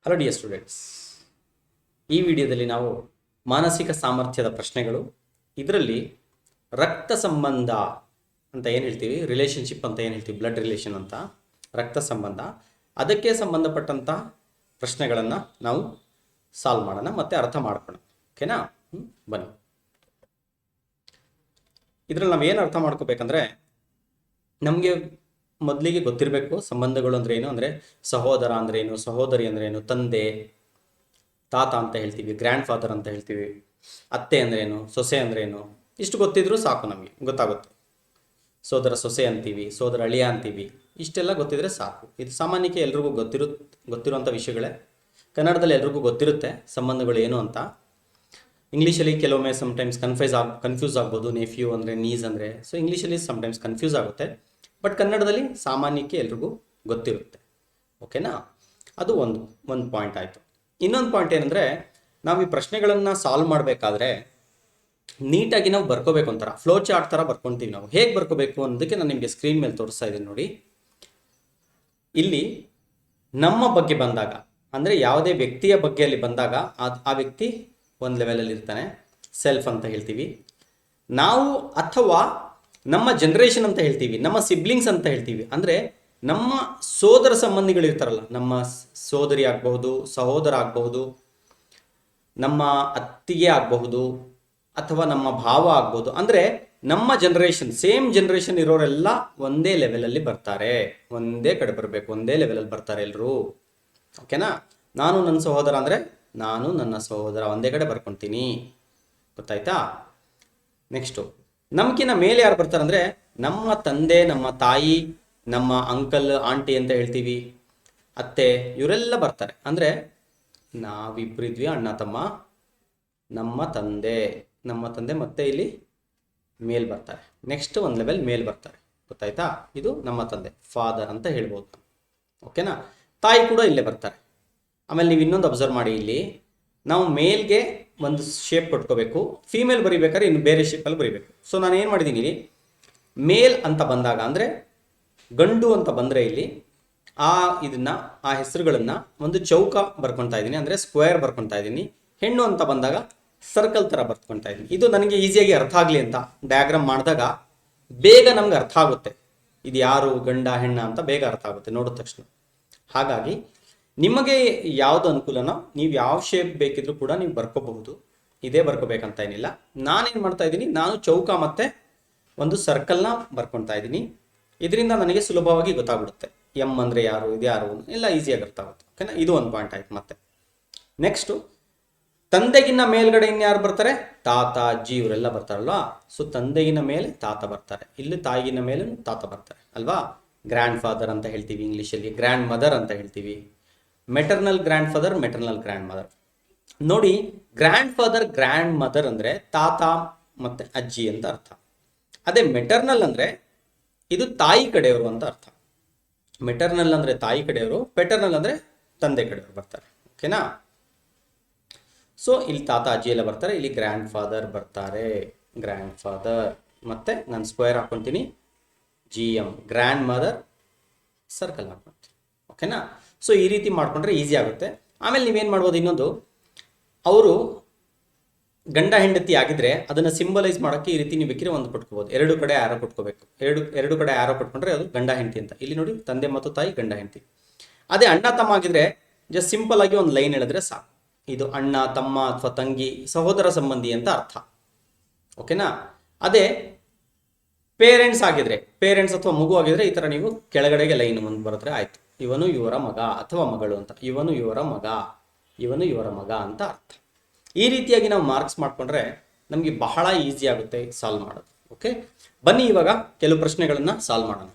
Hello dear students, ಈ ವಿಡಿಯೋದಲ್ಲಿ ನಾವು ಮಾನಸಿಕ ಸಾಮರ್ಥ್ಯದ ಪ್ರಶ್ನೆಗಳು, ಇದರಲ್ಲಿ ರಕ್ತ ಸಂಬಂಧ ಅಂತ ಏನು ಹೇಳ್ತೀವಿ, ರಿಲೇಷನ್ಶಿಪ್ ಅಂತ ಏನು ಹೇಳ್ತೀವಿ, ಬ್ಲಡ್ ರಿಲೇಷನ್ ಅಂತ, ರಕ್ತ ಸಂಬಂಧ, ಅದಕ್ಕೆ ಸಂಬಂಧಪಟ್ಟಂಥ ಪ್ರಶ್ನೆಗಳನ್ನು ನಾವು ಸಾಲ್ವ್ ಮಾಡೋಣ ಮತ್ತು ಅರ್ಥ ಮಾಡ್ಕೊಳ್ಳೋಣ. ಓಕೆನಾ? ಬನ್ನಿ. ಇದರಲ್ಲಿ ನಾವು ಏನು ಅರ್ಥ ಮಾಡ್ಕೋಬೇಕಂದ್ರೆ, ನಮಗೆ ಮೊದಲಿಗೆ ಗೊತ್ತಿರಬೇಕು ಸಂಬಂಧಗಳು ಅಂದರೆ ಏನು, ಅಂದರೆ ಸಹೋದರ ಅಂದರೆ ಏನು, ಸಹೋದರಿ ಅಂದರೆ ಏನು, ತಂದೆ ತಾತ ಅಂತ ಹೇಳ್ತೀವಿ, ಗ್ರ್ಯಾಂಡ್ ಫಾದರ್ ಅಂತ ಹೇಳ್ತೀವಿ, ಅತ್ತೆ ಅಂದ್ರೇನು, ಸೊಸೆ ಅಂದ್ರೇನು, ಇಷ್ಟು ಗೊತ್ತಿದ್ರೂ ಸಾಕು, ನಮಗೆ ಗೊತ್ತಾಗುತ್ತೆ. ಸೋದರ ಸೊಸೆ ಅಂತೀವಿ, ಸೋದರ ಅಳಿಯ ಅಂತೀವಿ, ಇಷ್ಟೆಲ್ಲ ಗೊತ್ತಿದ್ರೆ ಸಾಕು. ಇದು ಸಾಮಾನ್ಯಕ್ಕೆ ಎಲ್ರಿಗೂ ಗೊತ್ತಿರುವಂಥ ವಿಷಯಗಳೇ. ಕನ್ನಡದಲ್ಲಿ ಎಲ್ರಿಗೂ ಗೊತ್ತಿರುತ್ತೆ ಸಂಬಂಧಗಳು ಏನು ಅಂತ. ಇಂಗ್ಲೀಷಲ್ಲಿ ಕೆಲವೊಮ್ಮೆ ಸಮ್ಟೈಮ್ಸ್ ಕನ್ಫ್ಯೂಸ್ ಆಗ್ಬೋದು, ನೆಫ್ಯೂ ಅಂದರೆ, ನೀಸ್ ಅಂದರೆ. ಸೊ ಇಂಗ್ಲೀಷಲ್ಲಿ ಸಮ್ಟೈಮ್ಸ್ ಕನ್ಫ್ಯೂಸ್ ಆಗುತ್ತೆ, ಬಟ್ ಕನ್ನಡದಲ್ಲಿ ಸಾಮಾನ್ಯಕ್ಕೆ ಎಲ್ರಿಗೂ ಗೊತ್ತಿರುತ್ತೆ. ಓಕೆನಾ? ಅದು ಒಂದು ಪಾಯಿಂಟ್ ಆಯಿತು. ಇನ್ನೊಂದು ಪಾಯಿಂಟ್ ಏನಂದರೆ, ನಾವು ಈ ಪ್ರಶ್ನೆಗಳನ್ನು ಸಾಲ್ವ್ ಮಾಡಬೇಕಾದ್ರೆ ನೀಟಾಗಿ ನಾವು ಬರ್ಕೋಬೇಕು, ಒಂಥರ ಫ್ಲೋ ಚಾರ್ಟ್ ಥರ ಬರ್ಕೊತೀವಿ. ನಾವು ಹೇಗೆ ಬರ್ಕೋಬೇಕು ಅನ್ನೋದಕ್ಕೆ ನಾನು ನಿಮಗೆ ಸ್ಕ್ರೀನ್ ಮೇಲೆ ತೋರಿಸ್ತಾ ಇದ್ದೀನಿ ನೋಡಿ. ಇಲ್ಲಿ ನಮ್ಮ ಬಗ್ಗೆ ಬಂದಾಗ, ಅಂದರೆ ಯಾವುದೇ ವ್ಯಕ್ತಿಯ ಬಗ್ಗೆ ಅಲ್ಲಿ ಬಂದಾಗ ಆ ವ್ಯಕ್ತಿ ಒಂದು ಲೆವೆಲಲ್ಲಿ ಇರ್ತಾನೆ, ಸೆಲ್ಫ್ ಅಂತ ಹೇಳ್ತೀವಿ ನಾವು, ಅಥವಾ ನಮ್ಮ ಜನ್ರೇಷನ್ ಅಂತ ಹೇಳ್ತೀವಿ, ನಮ್ಮ ಸಿಬ್ಲಿಂಗ್ಸ್ ಅಂತ ಹೇಳ್ತೀವಿ. ಅಂದರೆ ನಮ್ಮ ಸೋದರ ಸಂಬಂಧಿಗಳಿರ್ತಾರಲ್ಲ, ನಮ್ಮ ಸೋದರಿ ಆಗಬಹುದು, ಸಹೋದರ ಆಗಬಹುದು, ನಮ್ಮ ಅತ್ತಿಗೆ ಆಗಬಹುದು, ಅಥವಾ ನಮ್ಮ ಭಾವ ಆಗ್ಬೋದು. ಅಂದರೆ ನಮ್ಮ ಜನ್ರೇಷನ್, ಸೇಮ್ ಜನ್ರೇಷನ್ ಇರೋರೆಲ್ಲ ಒಂದೇ ಲೆವೆಲಲ್ಲಿ ಬರ್ತಾರೆ, ಒಂದೇ ಕಡೆ ಬರಬೇಕು, ಒಂದೇ ಲೆವೆಲಲ್ಲಿ ಬರ್ತಾರೆ ಎಲ್ಲರೂ. ಓಕೆನಾ? ನಾನು ನನ್ನ ಸಹೋದರ ಅಂದರೆ ನಾನು ನನ್ನ ಸಹೋದರ ಒಂದೇ ಕಡೆ ಬರ್ಕೊತೀನಿ. ಗೊತ್ತಾಯ್ತಾ? ನೆಕ್ಸ್ಟು, ನಮ್ಗಿನ್ನ ಮೇಲೆ ಯಾರು ಬರ್ತಾರೆ ಅಂದರೆ ನಮ್ಮ ತಂದೆ, ನಮ್ಮ ತಾಯಿ, ನಮ್ಮ ಅಂಕಲ್ ಆಂಟಿ ಅಂತ ಹೇಳ್ತೀವಿ, ಅತ್ತೆ, ಇವರೆಲ್ಲ ಬರ್ತಾರೆ. ಅಂದರೆ ನಾವಿಬ್ಬರಿದ್ವಿ ಅಣ್ಣ ತಮ್ಮ, ನಮ್ಮ ತಂದೆ ಮತ್ತೆ ಇಲ್ಲಿ ಮೇಲ್ ಬರ್ತಾರೆ. ನೆಕ್ಸ್ಟ್ ಒಂದು ಲೆವೆಲ್ ಮೇಲ್ ಬರ್ತಾರೆ. ಗೊತ್ತಾಯ್ತಾ? ಇದು ನಮ್ಮ ತಂದೆ, ಫಾದರ್ ಅಂತ ಹೇಳ್ಬೋದು. ಓಕೆನಾ? ತಾಯಿ ಕೂಡ ಇಲ್ಲೇ ಬರ್ತಾರೆ. ಆಮೇಲೆ ನೀವು ಇನ್ನೊಂದು ಅಬ್ಸರ್ವ್ ಮಾಡಿ, ಇಲ್ಲಿ ನಾವು ಮೇಲ್ಗೆ ಒಂದು ಶೇಪ್ ಕೊಟ್ಕೋಬೇಕು, ಫೀಮೇಲ್ ಬರಿಬೇಕಾದ್ರೆ ಇನ್ನು ಬೇರೆ ಶೇಪಲ್ಲಿ ಬರಿಬೇಕು. ಸೊ ನಾನು ಏನು ಮಾಡಿದ್ದೀನಿ, ಇಲ್ಲಿ ಮೇಲ್ ಅಂತ ಬಂದಾಗ, ಅಂದರೆ ಗಂಡು ಅಂತ ಬಂದರೆ ಇಲ್ಲಿ ಆ ಹೆಸರುಗಳನ್ನು ಒಂದು ಚೌಕ ಬರ್ಕೊತಾ ಇದ್ದೀನಿ, ಅಂದರೆ ಸ್ಕ್ವೇರ್ ಬರ್ಕೊತಾ ಇದ್ದೀನಿ. ಹೆಣ್ಣು ಅಂತ ಬಂದಾಗ ಸರ್ಕಲ್ ಥರ ಬರ್ಕೊತಾ ಇದ್ದೀನಿ. ಇದು ನನಗೆ ಈಸಿಯಾಗಿ ಅರ್ಥ ಆಗಲಿ ಅಂತ ಡಯಾಗ್ರಾಮ್ ಮಾಡಿದಾಗ ಬೇಗ ನಮ್ಗೆ ಅರ್ಥ ಆಗುತ್ತೆ, ಇದು ಯಾರು ಗಂಡ ಹೆಣ್ಣ ಅಂತ ಬೇಗ ಅರ್ಥ ಆಗುತ್ತೆ ನೋಡಿದ ತಕ್ಷಣ. ಹಾಗಾಗಿ ನಿಮಗೆ ಯಾವುದು ಅನುಕೂಲನೋ ನೀವು ಯಾವ ಶೇಪ್ ಬೇಕಿದ್ರೂ ಕೂಡ ನೀವು ಬರ್ಕೋಬಹುದು, ಇದೇ ಬರ್ಕೋಬೇಕಂತ ಏನಿಲ್ಲ. ನಾನೇನು ಮಾಡ್ತಾ ಇದ್ದೀನಿ, ನಾನು ಚೌಕ ಮತ್ತು ಒಂದು ಸರ್ಕಲ್ನ ಬರ್ಕೊತಾ ಇದ್ದೀನಿ. ಇದರಿಂದ ನನಗೆ ಸುಲಭವಾಗಿ ಗೊತ್ತಾಗ್ಬಿಡುತ್ತೆ ಎಮ್ ಅಂದರೆ ಯಾರು, ಇದು ಯಾರು ಎಲ್ಲ ಈಸಿಯಾಗಿ ಅರ್ಥ ಆಗುತ್ತೆ. ಓಕೆನಾ? ಇದು ಒಂದು ಪಾಯಿಂಟ್ ಆಯ್ತು. ಮತ್ತೆ ನೆಕ್ಸ್ಟು, ತಂದೆಗಿನ್ನ ಮೇಲ್ಗಡೆ ಇನ್ಯಾರು ಬರ್ತಾರೆ, ತಾತ ಅಜ್ಜಿ ಇವರೆಲ್ಲ ಬರ್ತಾರಲ್ವಾ. ಸೊ ತಂದೆಗಿನ ಮೇಲೆ ತಾತ ಬರ್ತಾರೆ, ಇಲ್ಲಿ ತಾಯಿಗಿನ ಮೇಲೆ ತಾತ ಬರ್ತಾರೆ ಅಲ್ವಾ. ಗ್ರ್ಯಾಂಡ್ ಫಾದರ್ ಅಂತ ಹೇಳ್ತೀವಿ, ಇಂಗ್ಲೀಷಲ್ಲಿ ಗ್ರ್ಯಾಂಡ್ ಮದರ್ ಅಂತ ಹೇಳ್ತೀವಿ. Maternal grand father, maternal grand mother. ನೋಡಿ, ಗ್ರ್ಯಾಂಡ್ ಫಾದರ್ ಗ್ರ್ಯಾಂಡ್ ಮದರ್ ಅಂದರೆ ತಾತ ಮತ್ತು ಅಜ್ಜಿ ಅಂತ ಅರ್ಥ. ಅದೇ ಮೆಟರ್ನಲ್ ಅಂದರೆ ಇದು ತಾಯಿ ಕಡೆಯವರು ಅಂತ ಅರ್ಥ. ಮೆಟರ್ನಲ್ ಅಂದರೆ ತಾಯಿ ಕಡೆಯವರು, ಪೆಟರ್ನಲ್ ಅಂದರೆ ತಂದೆ ಕಡೆಯವರು ಬರ್ತಾರೆ. ಓಕೆನಾ? ಸೊ ಇಲ್ಲಿ ತಾತ ಅಜ್ಜಿ ಎಲ್ಲ ಬರ್ತಾರೆ, ಇಲ್ಲಿ ಗ್ರ್ಯಾಂಡ್ ಫಾದರ್ ಬರ್ತಾರೆ, ಗ್ರ್ಯಾಂಡ್ ಫಾದರ್. ಮತ್ತೆ ನಾನು ಸ್ಕ್ವೇರ್ ಹಾಕೊತೀನಿ, GM ಗ್ರ್ಯಾಂಡ್ ಮದರ್, ಸರ್ಕಲ್ ಹಾಕೊತೀನಿ. ಓಕೆನಾ? ಸೊ ಈ ರೀತಿ ಮಾಡ್ಕೊಂಡ್ರೆ ಈಸಿ ಆಗುತ್ತೆ. ಆಮೇಲೆ ನೀವೇನು ಮಾಡ್ಬೋದು, ಇನ್ನೊಂದು, ಅವರು ಗಂಡ ಹೆಂಡತಿ ಆಗಿದ್ರೆ ಅದನ್ನು ಸಿಂಬಲೈಸ್ ಮಾಡೋಕ್ಕೆ ಈ ರೀತಿ ನೀವು ಬೇಕಿದ್ರೆ ಒಂದು ಕೊಟ್ಕೋಬೋದು, ಎರಡು ಕಡೆ ಆರೋ ಕೊಟ್ಕೋಬೇಕು. ಎರಡು ಕಡೆ ಆರೋ ಕೊಟ್ಕೊಂಡ್ರೆ ಅದು ಗಂಡ ಹೆಂಡತಿ ಅಂತ. ಇಲ್ಲಿ ನೋಡಿ, ತಂದೆ ಮತ್ತು ತಾಯಿ, ಗಂಡ ಹೆಂಡತಿ. ಅದೇ ಅಣ್ಣ ತಮ್ಮ ಆಗಿದ್ರೆ ಜಸ್ಟ್ ಸಿಂಪಲ್ ಆಗಿ ಒಂದು ಲೈನ್ ಹೇಳಿದ್ರೆ ಸಾಕು, ಇದು ಅಣ್ಣ ತಮ್ಮ ಅಥವಾ ತಂಗಿ ಸಹೋದರ ಸಂಬಂಧಿ ಅಂತ ಅರ್ಥ. ಓಕೆನಾ? ಅದೇ ಪೇರೆಂಟ್ಸ್ ಆಗಿದ್ರೆ, ಪೇರೆಂಟ್ಸ್ ಅಥವಾ ಮಗು ಆಗಿದ್ರೆ ಈ ಥರ ನೀವು ಕೆಳಗಡೆಗೆ ಲೈನ್ ಒಂದು ಬರೆದ್ರೆ ಆಯಿತು, ಇವನು ಇವರ ಮಗ ಅಥವಾ ಮಗಳು ಅಂತ, ಇವನು ಇವರ ಮಗ, ಇವನು ಇವರ ಮಗ ಅಂತ ಅರ್ಥ. ಈ ರೀತಿಯಾಗಿ ನಾವು ಮಾರ್ಕ್ಸ್ ಮಾಡಿಕೊಂಡ್ರೆ ನಮಗೆ ಬಹಳ ಈಸಿ ಆಗುತ್ತೆ ಸಾಲ್ವ್ ಮಾಡೋದು. ಓಕೆ, ಬನ್ನಿ ಇವಾಗ ಕೆಲವು ಪ್ರಶ್ನೆಗಳನ್ನು ಸಾಲ್ವ್ ಮಾಡೋಣ.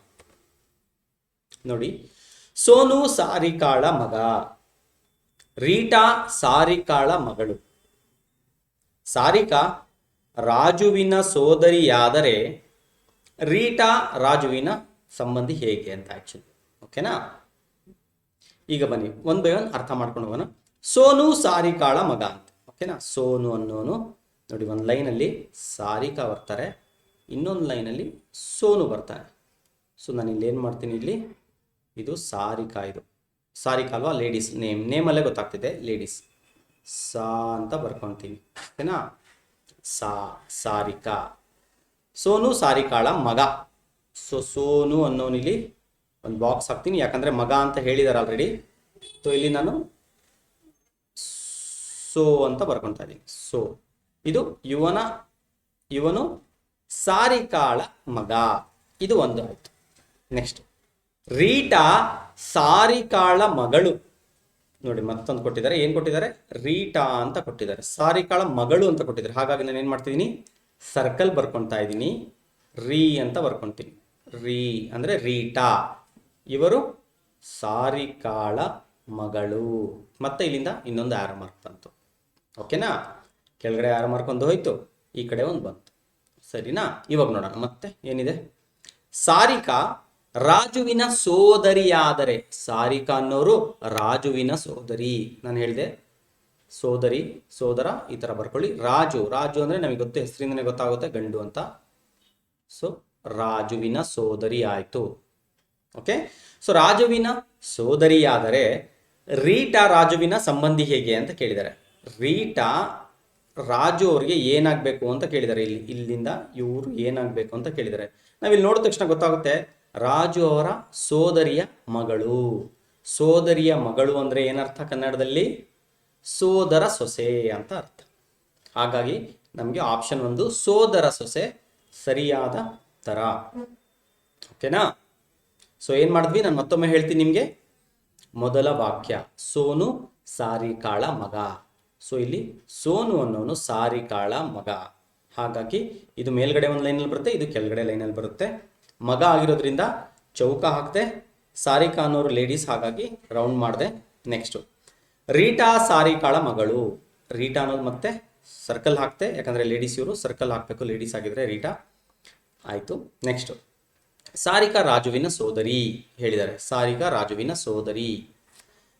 ನೋಡಿ, ಸೋನು ಸಾರಿಕಾಳ ಮಗ, ರೀಟಾ ಸಾರಿಕಾಳ ಮಗಳು. ಸಾರಿಕಾ ರಾಜುವಿನ ಸೋದರಿಯಾದರೆ ರೀಟಾ ರಾಜುವಿನ ಸಂಬಂಧಿ ಹೇಗೆ ಅಂತ ಆ್ಯಕ್ಚುಲಿ. ಓಕೆನಾ? ಈಗ ಬನ್ನಿ ಒಂದು ಬೈ ಒಂದು ಅರ್ಥ ಮಾಡ್ಕೊಂಡು ಹೋಗೋಣ. ಸೋನು ಸಾರಿಕಾಳ ಮಗ ಅಂತ. ಓಕೆನಾ? ಸೋನು ಅನ್ನೋನು ನೋಡಿ, ಒಂದು ಲೈನಲ್ಲಿ ಸಾರಿಕಾ ಬರ್ತಾರೆ, ಇನ್ನೊಂದು ಲೈನಲ್ಲಿ ಸೋನು ಬರ್ತಾನೆ. ಸೊ ನಾನು ಇಲ್ಲಿ ಏನು ಮಾಡ್ತೀನಿ, ಇಲ್ಲಿ ಇದು ಸಾರಿಕಾ, ಇದು ಸಾರಿಕಾ ಅಲ್ವಾ, ಲೇಡೀಸ್ ನೇಮಲ್ಲೇ ಗೊತ್ತಾಗ್ತಿದೆ ಲೇಡೀಸ್. ಸಾ ಅಂತ ಬರ್ಕೊತೀನಿ, ಓಕೆನಾ. ಸಾರಿಕಾ. ಸೋನು ಸಾರಿಕಾಳ ಮಗ. ಸೊ ಸೋನು ಅನ್ನೋನಿಲ್ಲಿ ಒಂದು ಬಾಕ್ಸ್ ಹಾಕ್ತೀನಿ, ಯಾಕಂದರೆ ಮಗ ಅಂತ ಹೇಳಿದಾರೆ ಆಲ್ರೆಡಿ. ಸೊ ಇಲ್ಲಿ ನಾನು ಸೋ ಅಂತ ಬರ್ಕೊತಾ ಇದ್ದೀನಿ. ಸೊ ಇದು ಇವನು ಸಾರಿಕಾಳ ಮಗ. ಇದು ಒಂದು ಆಯ್ತು. ನೆಕ್ಸ್ಟ್, ರೀಟಾ ಸಾರಿಕಾಳ ಮಗಳು. ನೋಡಿ ಮತ್ತೊಂದು ಕೊಟ್ಟಿದ್ದಾರೆ. ಏನು ಕೊಟ್ಟಿದ್ದಾರೆ? ರೀಟಾ ಅಂತ ಕೊಟ್ಟಿದ್ದಾರೆ, ಸಾರಿಕಾಳ ಮಗಳು ಅಂತ ಕೊಟ್ಟಿದ್ದಾರೆ. ಹಾಗಾಗಿ ನಾನು ಏನು ಮಾಡ್ತಿದ್ದೀನಿ, ಸರ್ಕಲ್ ಬರ್ಕೊತಾ ಇದ್ದೀನಿ, ರೀ ಅಂತ ಬರ್ಕೊತೀನಿ. ರೀ ಅಂದರೆ ರೀಟಾ, ಇವರು ಸಾರಿಕಾಳ ಮಗಳು. ಮತ್ತೆ ಇಲ್ಲಿಂದ ಇನ್ನೊಂದು ಆರೋ ಮಾರ್ಕ್ ಬಂತು, ಓಕೆನಾ. ಕೆಳಗಡೆ ಆರೋ ಮಾರ್ಕ್ ಒಂದು ಹೋಯ್ತು, ಈ ಕಡೆ ಒಂದು ಬಂತು, ಸರಿನಾ. ಇವಾಗ ನೋಡೋಣ ಮತ್ತೆ ಏನಿದೆ. ಸಾರಿಕಾ ರಾಜುವಿನ ಸೋದರಿಯಾದರೆ. ಸಾರಿಕಾ ಅನ್ನೋರು ರಾಜುವಿನ ಸೋದರಿ. ನಾನು ಹೇಳಿದೆ ಸೋದರಿ, ಸೋದರ ಈ ಥರ ಬರ್ಕೊಳ್ಳಿ. ರಾಜು ಅಂದರೆ ನಮಗೆ ಗೊತ್ತು, ಹೆಸರಿಂದನೇ ಗೊತ್ತಾಗುತ್ತೆ ಗಂಡು ಅಂತ. ಸೊ ರಾಜುವಿನ ಸೋದರಿ ಆಯಿತು, ಓಕೆ. ಸೊ ರಾಜುವಿನ ಸೋದರಿಯಾದರೆ ರೀಟಾ ರಾಜುವಿನ ಸಂಬಂಧಿ ಹೇಗೆ ಅಂತ ಕೇಳಿದ್ದಾರೆ. ರೀಟಾ ರಾಜು ಅವ್ರಿಗೆ ಏನಾಗಬೇಕು ಅಂತ ಕೇಳಿದ್ದಾರೆ. ಇಲ್ಲಿಂದ ಇವರು ಏನಾಗಬೇಕು ಅಂತ ಕೇಳಿದ್ದಾರೆ. ನಾವಿಲ್ಲಿ ನೋಡಿದ ತಕ್ಷಣ ಗೊತ್ತಾಗುತ್ತೆ, ರಾಜು ಅವರ ಸೋದರಿಯ ಮಗಳು. ಸೋದರಿಯ ಮಗಳು ಅಂದರೆ ಏನರ್ಥ ಕನ್ನಡದಲ್ಲಿ? ಸೋದರ ಸೊಸೆ ಅಂತ ಅರ್ಥ. ಹಾಗಾಗಿ ನಮಗೆ ಆಪ್ಷನ್ 1 ಸೋದರ ಸೊಸೆ ಸರಿಯಾದ ಉತ್ತರ, ಓಕೆನಾ. ಸೊ ಏನು ಮಾಡಿದ್ವಿ, ನಾನು ಮತ್ತೊಮ್ಮೆ ಹೇಳ್ತೀನಿ ನಿಮಗೆ. ಮೊದಲ ವಾಕ್ಯ, ಸೋನು ಸಾರಿಕಾಳ ಮಗ. ಸೊ ಇಲ್ಲಿ ಸೋನು ಅನ್ನೋನು ಸಾರಿಕಾಳ ಮಗ. ಹಾಗಾಗಿ ಇದು ಮೇಲ್ಗಡೆ ಒಂದು ಲೈನಲ್ಲಿ ಬರುತ್ತೆ, ಇದು ಕೆಳಗಡೆ ಲೈನಲ್ಲಿ ಬರುತ್ತೆ. ಮಗ ಆಗಿರೋದ್ರಿಂದ ಚೌಕ ಹಾಕ್ದೆ. ಸಾರಿಕಾ ಅನ್ನೋರು ಲೇಡೀಸ್, ಹಾಗಾಗಿ ರೌಂಡ್ ಮಾಡಿದೆ. ನೆಕ್ಸ್ಟು, ರೀಟಾ ಸಾರಿಕಾಳ ಮಗಳು. ರೀಟಾ ಅನ್ನೋದು ಮತ್ತೆ ಸರ್ಕಲ್ ಹಾಕ್ತೆ, ಯಾಕಂದರೆ ಲೇಡೀಸ್ ಇವರು, ಸರ್ಕಲ್ ಹಾಕಬೇಕು, ಲೇಡೀಸ್ ಆಗಿದ್ರೆ ರೀಟಾ ಆಯಿತು. ನೆಕ್ಸ್ಟು, ಸಾರಿಕಾ ರಾಜುವಿನ ಸೋದರಿ ಹೇಳಿದ್ದಾರೆ. ಸಾರಿಕಾ ರಾಜುವಿನ ಸೋದರಿ.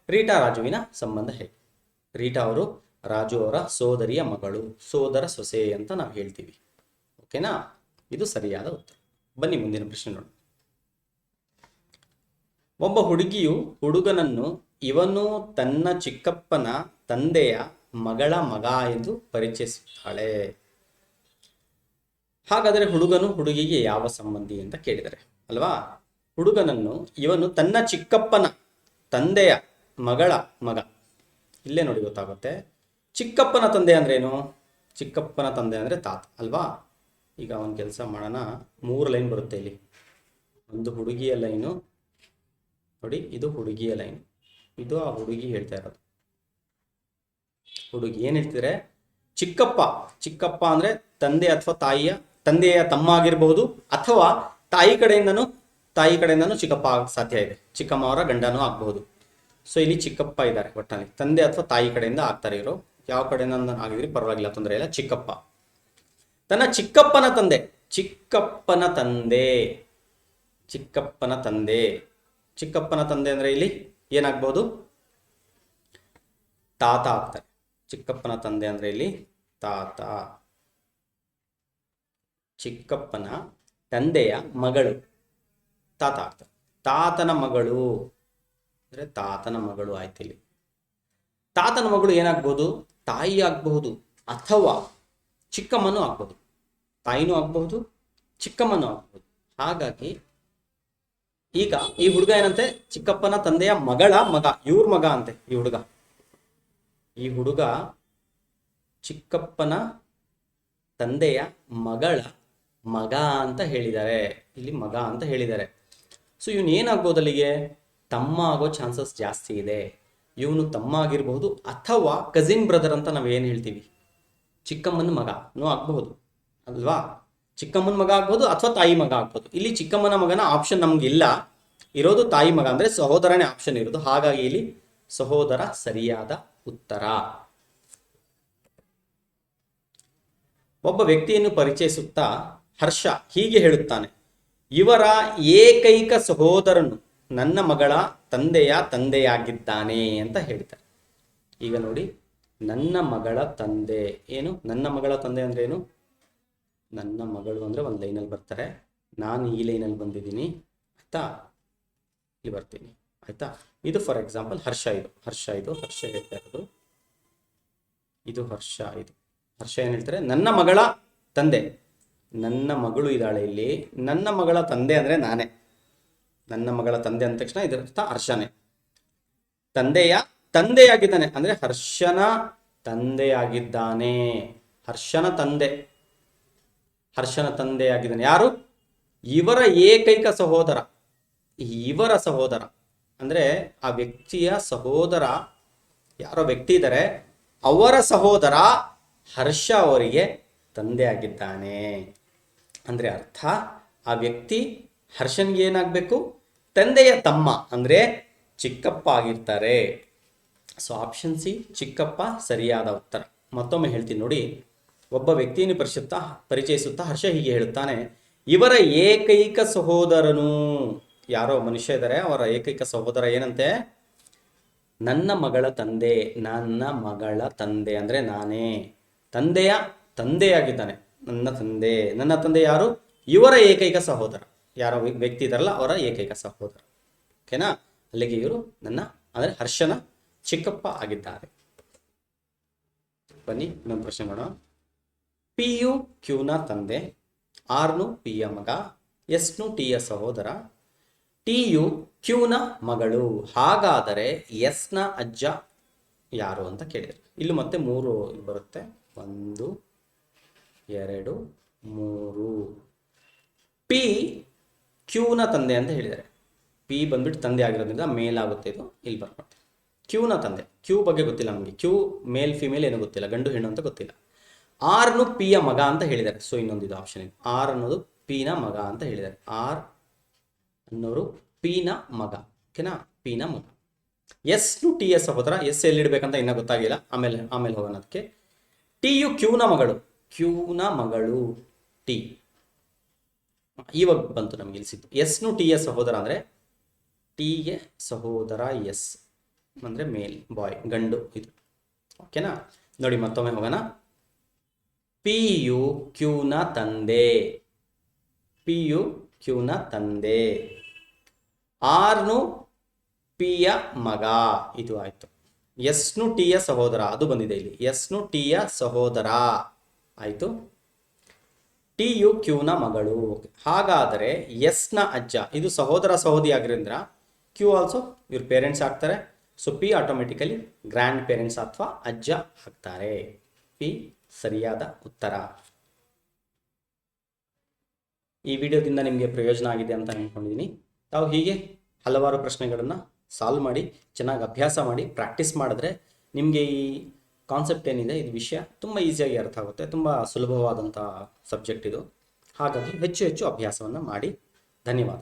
ರೀಟಾ ರಾಜುವಿನ ಸಂಬಂಧ ಹೇಗೆ? ರೀಟಾ ಅವರು ರಾಜು ಅವರ ಸೋದರಿಯ ಮಗಳು, ಸೋದರ ಸೊಸೆ ಅಂತ ನಾವು ಹೇಳ್ತೀವಿ, ಓಕೆನಾ. ಇದು ಸರಿಯಾದ ಉತ್ತರ. ಬನ್ನಿ ಮುಂದಿನ ಪ್ರಶ್ನೆ ನೋಡಿ. ಒಬ್ಬ ಹುಡುಗಿಯು ಹುಡುಗನನ್ನು ಇವನು ತನ್ನ ಚಿಕ್ಕಪ್ಪನ ತಂದೆಯ ಮಗಳ ಮಗ ಎಂದು ಪರಿಚಯಿಸುತ್ತಾಳೆ. ಹಾಗಾದರೆ ಹುಡುಗನು ಹುಡುಗಿಗೆ ಯಾವ ಸಂಬಂಧಿ ಅಂತ ಕೇಳಿದರೆ ಅಲ್ವಾ. ಹುಡುಗನನ್ನು ಇವನು ತನ್ನ ಚಿಕ್ಕಪ್ಪನ ತಂದೆಯ ಮಗಳ ಮಗ. ಇಲ್ಲೇ ನೋಡಿ ಗೊತ್ತಾಗುತ್ತೆ. ಚಿಕ್ಕಪ್ಪನ ತಂದೆ ಅಂದ್ರೇನು? ಚಿಕ್ಕಪ್ಪನ ತಂದೆ ಅಂದರೆ ತಾತ ಅಲ್ವಾ. ಈಗ ಒಂದು ಕೆಲಸ ಮಾಡೋಣ, 3 ಲೈನ್ ಬರುತ್ತೆ ಇಲ್ಲಿ. ಒಂದು ಹುಡುಗಿಯ ಲೈನು ನೋಡಿ, ಇದು ಹುಡುಗಿಯ ಲೈನ್, ಇದು ಆ ಹುಡುಗಿ ಹೇಳ್ತಾ ಇರೋದು. ಹುಡುಗಿ ಏನು ಹೇಳ್ತಿದ್ರೆ, ಚಿಕ್ಕಪ್ಪ ಅಂದರೆ ತಂದೆ ಅಥವಾ ತಂದೆಯ ತಮ್ಮ ಆಗಿರಬಹುದು, ಅಥವಾ ತಾಯಿ ಕಡೆಯಿಂದನೂ ಚಿಕ್ಕಪ್ಪ ಆಗಕ್ಕೆ ಸಾಧ್ಯ ಇದೆ. ಚಿಕ್ಕಮ್ಮ ಅವರ ಗಂಡನೂ ಆಗಬಹುದು. ಸೊ ಇಲ್ಲಿ ಚಿಕ್ಕಪ್ಪ ಇದ್ದಾರೆ, ಒಟ್ಟಿನಲ್ಲಿ ತಂದೆ ಅಥವಾ ತಾಯಿ ಕಡೆಯಿಂದ ಆಗ್ತಾರೆ ಇವರು. ಯಾವ ಕಡೆಯಿಂದ ಆಗಿದ್ರಿ ಪರವಾಗಿಲ್ಲ, ತೊಂದರೆ ಇಲ್ಲ. ಚಿಕ್ಕಪ್ಪ ತನ್ನ ಚಿಕ್ಕಪ್ಪನ ತಂದೆ ಅಂದರೆ ಇಲ್ಲಿ ಏನಾಗ್ಬೋದು? ತಾತ ಆಗ್ತಾರೆ. ಚಿಕ್ಕಪ್ಪನ ತಂದೆ ಅಂದರೆ ಇಲ್ಲಿ ತಾತ. ಚಿಕ್ಕಪ್ಪನ ತಂದೆಯ ಮಗಳು ತಾತ ಆಗ್ತಾರೆ. ತಾತನ ಮಗಳು ಅಂದರೆ ತಾತನ ಮಗಳು ಆಯ್ತು. ಇಲ್ಲಿ ತಾತನ ಮಗಳು ಏನಾಗ್ಬೋದು? ತಾಯಿ ಆಗಬಹುದು, ಅಥವಾ ಚಿಕ್ಕಮ್ಮನೂ ಆಗ್ಬೋದು. ತಾಯಿನೂ ಆಗಬಹುದು, ಚಿಕ್ಕಮ್ಮನೂ ಆಗಬಹುದು. ಹಾಗಾಗಿ ಈಗ ಈ ಹುಡುಗ ಏನಂತೆ, ಚಿಕ್ಕಪ್ಪನ ತಂದೆಯ ಮಗಳ ಮಗ, ಇವ್ರ ಮಗ ಅಂತೆ. ಈ ಹುಡುಗ ಚಿಕ್ಕಪ್ಪನ ತಂದೆಯ ಮಗಳ ಮಗ ಅಂತ ಹೇಳಿದ್ದಾರೆ. ಇಲ್ಲಿ ಮಗ ಅಂತ ಹೇಳಿದ್ದಾರೆ. ಸೊ ಇವನು ಏನಾಗ್ಬೋದು? ಅಲ್ಲಿಗೆ ತಮ್ಮ ಆಗೋ ಚಾನ್ಸಸ್ ಜಾಸ್ತಿ ಇದೆ. ಇವನು ತಮ್ಮ ಆಗಿರ್ಬಹುದು, ಅಥವಾ ಕಸಿನ್ ಬ್ರದರ್ ಅಂತ ನಾವು ಏನು ಹೇಳ್ತೀವಿ, ಚಿಕ್ಕಮ್ಮನ ಮಗನೂ ಆಗಬಹುದು ಅಲ್ವಾ. ಚಿಕ್ಕಮ್ಮನ ಮಗ ಆಗ್ಬೋದು, ಅಥವಾ ತಾಯಿ ಮಗ ಆಗ್ಬೋದು. ಇಲ್ಲಿ ಚಿಕ್ಕಮ್ಮನ ಮಗನ ಆಪ್ಷನ್ ನಮಗಿಲ್ಲ, ಇರೋದು ತಾಯಿ ಮಗ ಅಂದರೆ ಸಹೋದರನೇ ಆಪ್ಷನ್ ಇರೋದು. ಹಾಗಾಗಿ ಇಲ್ಲಿ ಸಹೋದರ ಸರಿಯಾದ ಉತ್ತರ. ಒಬ್ಬ ವ್ಯಕ್ತಿಯನ್ನು ಪರಿಚಯಿಸುತ್ತಾ ಹರ್ಷ ಹೀಗೆ ಹೇಳುತ್ತಾನೆ, ಇವರ ಏಕೈಕ ಸಹೋದರನು ನನ್ನ ಮಗಳ ತಂದೆಯ ತಂದೆಯಾಗಿದ್ದಾನೆ ಅಂತ ಹೇಳ್ತಾರೆ. ಈಗ ನೋಡಿ, ನನ್ನ ಮಗಳ ತಂದೆ ಏನು? ನನ್ನ ಮಗಳ ತಂದೆ ಅಂದ್ರೆ ಏನು? ನನ್ನ ಮಗಳು ಅಂದರೆ ಒಂದು ಲೈನಲ್ಲಿ ಬರ್ತಾರೆ, ನಾನು ಈ ಲೈನಲ್ಲಿ ಬಂದಿದ್ದೀನಿ ಆಯ್ತಾ, ಇಲ್ಲಿ ಬರ್ತೀನಿ. ಆಯ್ತಾ. ಇದು ಫಾರ್ ಎಕ್ಸಾಂಪಲ್ ಹರ್ಷ, ಇದು ಹರ್ಷ ಹೇಳ್ತಾ ಇರೋದು, ಇದು ಹರ್ಷ. ಹರ್ಷ ಏನು ಹೇಳ್ತಾರೆ, ನನ್ನ ಮಗಳ ತಂದೆ. ನನ್ನ ಮಗಳು ಇದ್ದಾಳೆ ಇಲ್ಲಿ, ನನ್ನ ಮಗಳ ತಂದೆ ಅಂದರೆ ನಾನೇ. ನನ್ನ ಮಗಳ ತಂದೆ ಅಂದ ತಕ್ಷಣ ಇದರ ಅರ್ಥ ಹರ್ಷನೇ. ತಂದೆಯ ತಂದೆಯಾಗಿದ್ದಾನೆ ಅಂದರೆ ಹರ್ಷನ ತಂದೆಯಾಗಿದ್ದಾನೆ. ಹರ್ಷನ ತಂದೆಯಾಗಿದ್ದಾನೆ ಯಾರು? ಇವರ ಏಕೈಕ ಸಹೋದರ. ಇವರ ಸಹೋದರ ಅಂದರೆ ಆ ವ್ಯಕ್ತಿಯ ಸಹೋದರ, ಯಾರೋ ವ್ಯಕ್ತಿ ಇದ್ದಾರೆ, ಅವರ ಸಹೋದರ ಹರ್ಷ ಅವರಿಗೆ ತಂದೆಯಾಗಿದ್ದಾನೆ. ಅಂದರೆ ಅರ್ಥ ಆ ವ್ಯಕ್ತಿ ಹರ್ಷನ್ಗೆ ಏನಾಗಬೇಕು? ತಂದೆಯ ತಮ್ಮ ಅಂದರೆ ಚಿಕ್ಕಪ್ಪ ಆಗಿರ್ತಾರೆ. ಸೊ ಆಪ್ಷನ್ ಸಿ ಚಿಕ್ಕಪ್ಪ ಸರಿಯಾದ ಉತ್ತರ. ಮತ್ತೊಮ್ಮೆ ಹೇಳ್ತೀನಿ ನೋಡಿ. ಒಬ್ಬ ವ್ಯಕ್ತಿಯನ್ನು ಪರಿಚಯಿಸುತ್ತಾ ಹರ್ಷ ಹೀಗೆ ಹೇಳುತ್ತಾನೆ, ಇವರ ಏಕೈಕ ಸಹೋದರನು, ಯಾರೋ ಮನುಷ್ಯ ಇದ್ದಾರೆ, ಅವರ ಏಕೈಕ ಸಹೋದರ ಏನಂತೆ? ನನ್ನ ಮಗಳ ತಂದೆ. ನನ್ನ ಮಗಳ ತಂದೆ ಅಂದರೆ ನಾನೇ. ತಂದೆಯ ತಂದೆಯಾಗಿದ್ದಾನೆ. ನನ್ನ ತಂದೆ ಯಾರು? ಇವರ ಏಕೈಕ ಸಹೋದರ. ಯಾರೋ ವ್ಯಕ್ತಿ ಇದಾರಲ್ಲ ಅವರ ಏಕೈಕ ಸಹೋದರ. ಓಕೆನಾ? ಅಲ್ಲಿಗೆ ಇವರು ನನ್ನ ಅಂದರೆ ಹರ್ಷನ ಚಿಕ್ಕಪ್ಪ ಆಗಿದ್ದಾರೆ. ಬನ್ನಿ ಇನ್ನೊಂದು ಪ್ರಶ್ನೆ ಮಾಡೋಣ. ಪಿ ಯು ಕ್ಯೂನ ತಂದೆ, ಆರ್ನು ಪಿಯ ಮಗ, ಎಸ್ನು ಟಿಯ ಸಹೋದರ, ಟಿ ಯು ಕ್ಯೂನ ಮಗಳು. ಹಾಗಾದರೆ ಎಸ್ನ ಅಜ್ಜ ಯಾರು ಅಂತ ಕೇಳಿದರು. ಇಲ್ಲಿ ಮತ್ತೆ 3 ಬರುತ್ತೆ. 1 2 3. ಪಿ ಕ್ಯೂನ ತಂದೆ ಅಂತ ಹೇಳಿದ್ದಾರೆ. ಪಿ ಬಂದ್ಬಿಟ್ಟು ತಂದೆ ಆಗಿರೋದ್ರಿಂದ ಮೇಲಾಗುತ್ತೆ, ಇದು ಇಲ್ಲಿ ಬರ್ಬಾರ್ದು. ಕ್ಯೂನ ತಂದೆ, ಕ್ಯೂ ಬಗ್ಗೆ ಗೊತ್ತಿಲ್ಲ ನಮಗೆ. ಕ್ಯೂ ಮೇಲ್ ಫಿಮೇಲ್ ಏನೂ ಗೊತ್ತಿಲ್ಲ, ಗಂಡು ಹೆಣ್ಣು ಅಂತ ಗೊತ್ತಿಲ್ಲ. ಆರ್ನು ಪಿಯ ಮಗ ಅಂತ ಹೇಳಿದ್ದಾರೆ. ಸೊ ಇನ್ನೊಂದಿದು ಆಪ್ಷನ್ ಇದೆ. ಆರ್ ಅನ್ನೋದು ಪಿನ ಮಗ ಅಂತ ಹೇಳಿದ್ದಾರೆ. ಆರ್ ಅನ್ನೋರು ಪಿನ ಮಗ. ಓಕೆನಾ? ಪಿನ ಮಗ. ಎಸ್ನು ಟಿಯ ಸಹೋದರ. ಎಸ್ ಎಲ್ಲಿಡ್ಬೇಕಂತ ಇನ್ನೂ ಗೊತ್ತಾಗಿಲ್ಲ, ಆಮೇಲೆ ಹೋಗೋಣ ಅದಕ್ಕೆ. ಟಿ ಯು ಕ್ಯೂನ ಮಗಳು ಟಿ. ಇವಾಗ ಬಂತು ನಮ್ಗೆ ಇಲ್ಲಿ ಸಿಕ್ತು. ಎಸ್ನು ಟಿಯ ಸಹೋದರ ಅಂದರೆ ಟಿಗೆ ಸಹೋದರ ಎಸ್ ಅಂದರೆ ಮೇಲ್, ಬಾಯ್, ಗಂಡು ಇದು. ಓಕೆನಾ? ನೋಡಿ ಮತ್ತೊಮ್ಮೆ ಹೋಗೋಣ. ಪಿ ಯು ಕ್ಯೂನ ತಂದೆ, ಪಿ ಯು ಕ್ಯೂನ ತಂದೆ. ಆರ್ನು ಪಿಯ ಮಗ, ಇದು ಆಯಿತು. ಎಸ್ನು ಟಿಯ ಸಹೋದರ, ಅದು ಬಂದಿದೆ ಇಲ್ಲಿ. ಎಸ್ನು ಟಿಯ ಸಹೋದರ ಆಯಿತು. ಟಿ ಯು ಕ್ಯೂನ ಮಗಳು. ಹಾಗಾದರೆ ಎಸ್ನ ಅಜ್ಜ, ಇದು ಸಹೋದರ ಸಹೋದರಿ ಆಗಿರೋದ್ರಿಂದ ಕ್ಯೂ ಆಲ್ಸೋ ಇವ್ರ ಪೇರೆಂಟ್ಸ್ ಆಗ್ತಾರೆ. So P automatically grand parents ಅಥವಾ ಅಜ್ಜ ಆಗ್ತಾರೆ. ಪಿ ಸರಿಯಾದ ಉತ್ತರ. ಈ ವಿಡಿಯೋದಿಂದ ನಿಮಗೆ ಪ್ರಯೋಜನ ಆಗಿದೆ ಅಂತ ಅಂದ್ಕೊಂಡಿದ್ದೀನಿ. ತಾವು ಹೀಗೆ ಹಲವಾರು ಪ್ರಶ್ನೆಗಳನ್ನು ಸಾಲ್ವ್ ಮಾಡಿ, ಚೆನ್ನಾಗಿ ಅಭ್ಯಾಸ ಮಾಡಿ, ಪ್ರಾಕ್ಟೀಸ್ ಮಾಡಿದ್ರೆ ನಿಮಗೆ ಈ ಕಾನ್ಸೆಪ್ಟ್ ಏನಿದೆ, ಇದು ವಿಷಯ ತುಂಬ ಈಸಿಯಾಗಿ ಅರ್ಥ ಆಗುತ್ತೆ. ತುಂಬ ಸುಲಭವಾದಂಥ ಸಬ್ಜೆಕ್ಟ್ ಇದು. ಹಾಗಾಗಿ ಹೆಚ್ಚು ಹೆಚ್ಚು ಅಭ್ಯಾಸವನ್ನು ಮಾಡಿ. ಧನ್ಯವಾದ.